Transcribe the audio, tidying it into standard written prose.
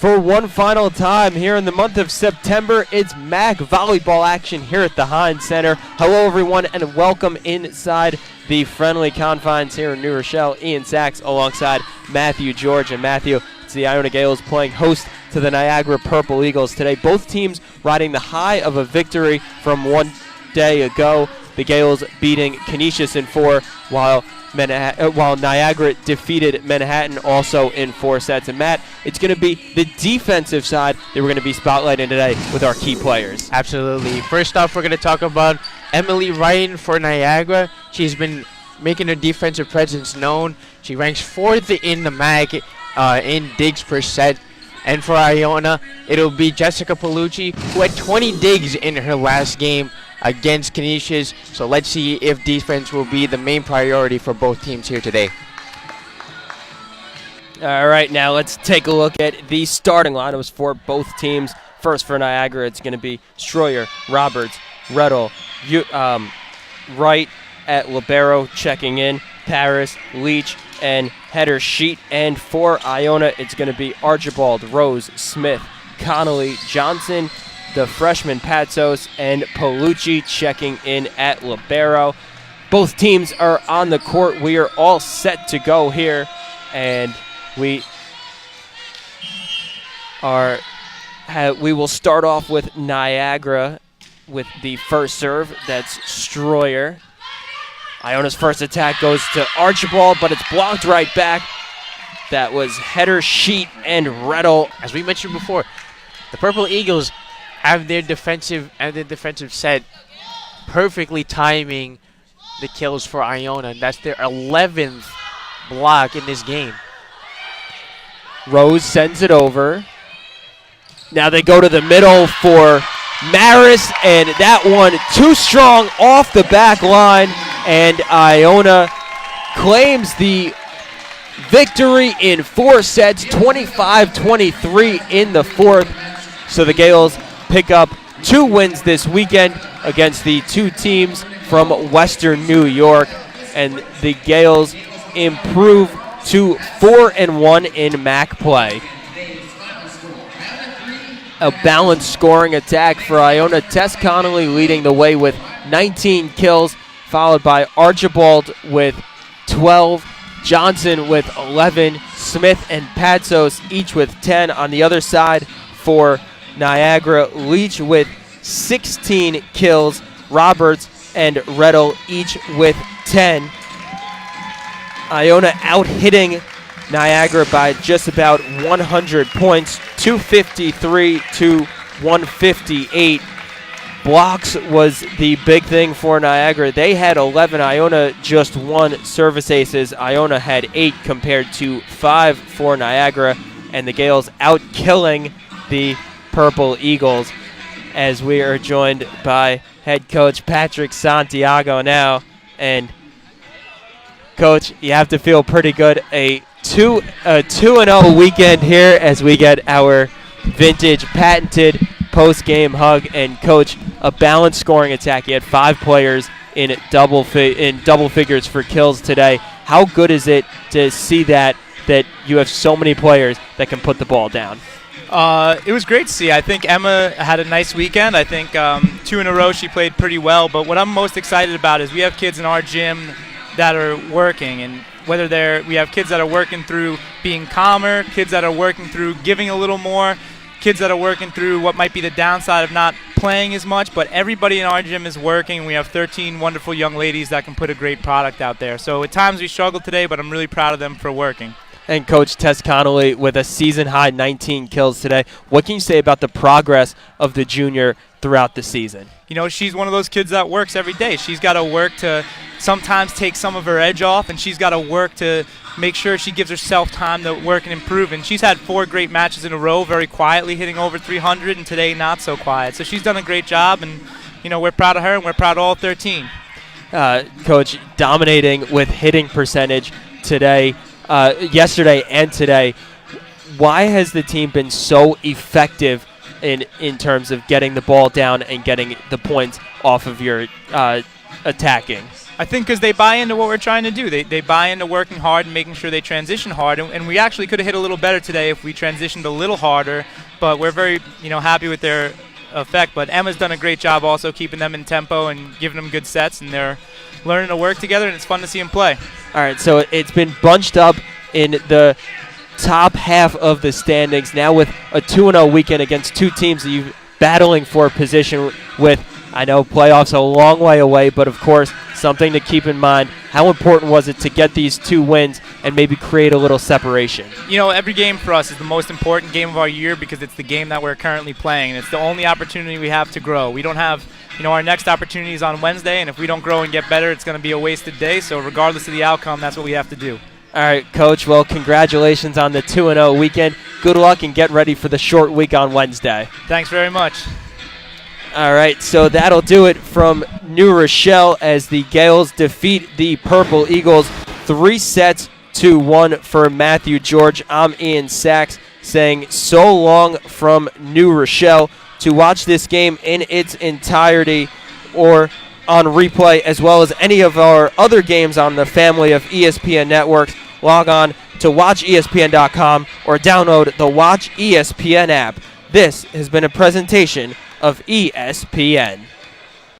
For one final time here in the month of September, it's MAC volleyball action here at the Heinz Center. Hello, everyone, and welcome inside the friendly confines here in New Rochelle. Ian Sachs alongside Matthew George. And Matthew, it's the Iona Gaels playing host to the Niagara Purple Eagles today. Both teams riding the high of a victory from one day ago. The Gaels beating Canisius in 4, while Niagara defeated Manhattan also in 4 sets. And Matt, it's going to be the defensive side that we're going to be spotlighting today with our key players. Absolutely. First off, we're going to talk about Emily Ryan for Niagara. She's been making her defensive presence known. She ranks 4th in the MAC in digs per set. And for Iona, it'll be Jessica Palucci, who had 20 digs in her last game against Canisius. So let's see if defense will be the main priority for both teams here today. All right, now let's take a look at the starting lineups for both teams. First for Niagara, it's going to be Stroyer, Roberts, Rettel, Wright at libero checking in, Paris, Leitch, and header sheet. And for Iona, it's going to be Archibald, Rose, Smith, Connelly, Johnson, the freshman Patsos, and Palucci checking in at libero. Both teams are on the court. We are all set to go here, and we will start off with Niagara with the first serve. That's Stroyer. Iona's first attack goes to Archibald, but it's blocked right back. That was header sheet and Rettel. As we mentioned before, the Purple Eagles have their defensive set perfectly timing the kills for Iona. That's their 11th block in this game. Rose sends it over. Now they go to the middle for Maris, and that one too strong off the back line, and Iona claims the victory in 4 sets, 25-23 in the 4th. So the Gaels pick up 2 wins this weekend against the 2 teams from Western New York, and the Gaels improve to 4-1 in MAC play. A balanced scoring attack for Iona. Tess Connelly leading the way with 19 kills, followed by Archibald with 12, Johnson with 11, Smith and Patsos each with 10. On the other side for Niagara, Leitch with 16 kills, Roberts and Rettel each with 10. Iona out-hitting Niagara by just about 100 points, 253 to 158. Blocks was the big thing for Niagara. They had 11. Iona just 1 service aces. Iona had 8 compared to 5 for Niagara. And the Gaels out-killing the Purple Eagles, as we are joined by head coach Patrick Santiago now. And Coach, you have to feel pretty good. A 2-0 weekend here as we get our vintage patented post-game hug. And Coach, a balanced scoring attack. You had 5 players in double figures for kills today. How good is it to see that you have so many players that can put the ball down? It was great to see. I think Emma had a nice weekend. I think 2 in a row she played pretty well. But what I'm most excited about is we have kids in our gym that are working, and we have kids that are working through being calmer, kids that are working through giving a little more, kids that are working through what might be the downside of not playing as much. But everybody in our gym is working. We have 13 wonderful young ladies that can put a great product out there. So at times we struggled today, but I'm really proud of them for working. And Coach Tess Connelly with a season-high 19 kills today. What can you say about the progress of the junior throughout the season? You know, she's one of those kids that works every day. She's got to work to sometimes take some of her edge off, and she's got to work to make sure she gives herself time to work and improve. And she's had 4 great matches in a row, very quietly hitting over 300, and today not so quiet. So she's done a great job, and, you know, we're proud of her, and we're proud of all 13. Coach, dominating with hitting percentage today. Yesterday and today. Why has the team been so effective in terms of getting the ball down and getting the points off of your attacking? I think because they buy into what we're trying to do. They buy into working hard and making sure they transition hard. And we actually could have hit a little better today if we transitioned a little harder. But we're very, happy with their effect. But Emma's done a great job also keeping them in tempo and giving them good sets. And they're learning to work together, and it's fun to see them play. All right, so it's been bunched up in the top half of the standings now with a 2-0 weekend against two teams that you're battling for a position with. I know playoffs are a long way away, but of course, something to keep in mind. How important was it to get these 2 wins and maybe create a little separation? Every game for us is the most important game of our year because it's the game that we're currently playing, and it's the only opportunity we have to grow. We don't have, our next opportunity is on Wednesday, and if we don't grow and get better, it's going to be a wasted day. So regardless of the outcome, that's what we have to do. All right, Coach. Well, congratulations on the 2-0 weekend. Good luck and get ready for the short week on Wednesday. Thanks very much. All right, so that'll do it from New Rochelle as the Gaels defeat the Purple Eagles 3-1 for Matthew George. I'm Ian Sachs saying so long from New Rochelle. To watch this game in its entirety or on replay, as well as any of our other games on the family of ESPN networks, log on to watchespn.com or download the Watch ESPN app. This has been a presentation of ESPN.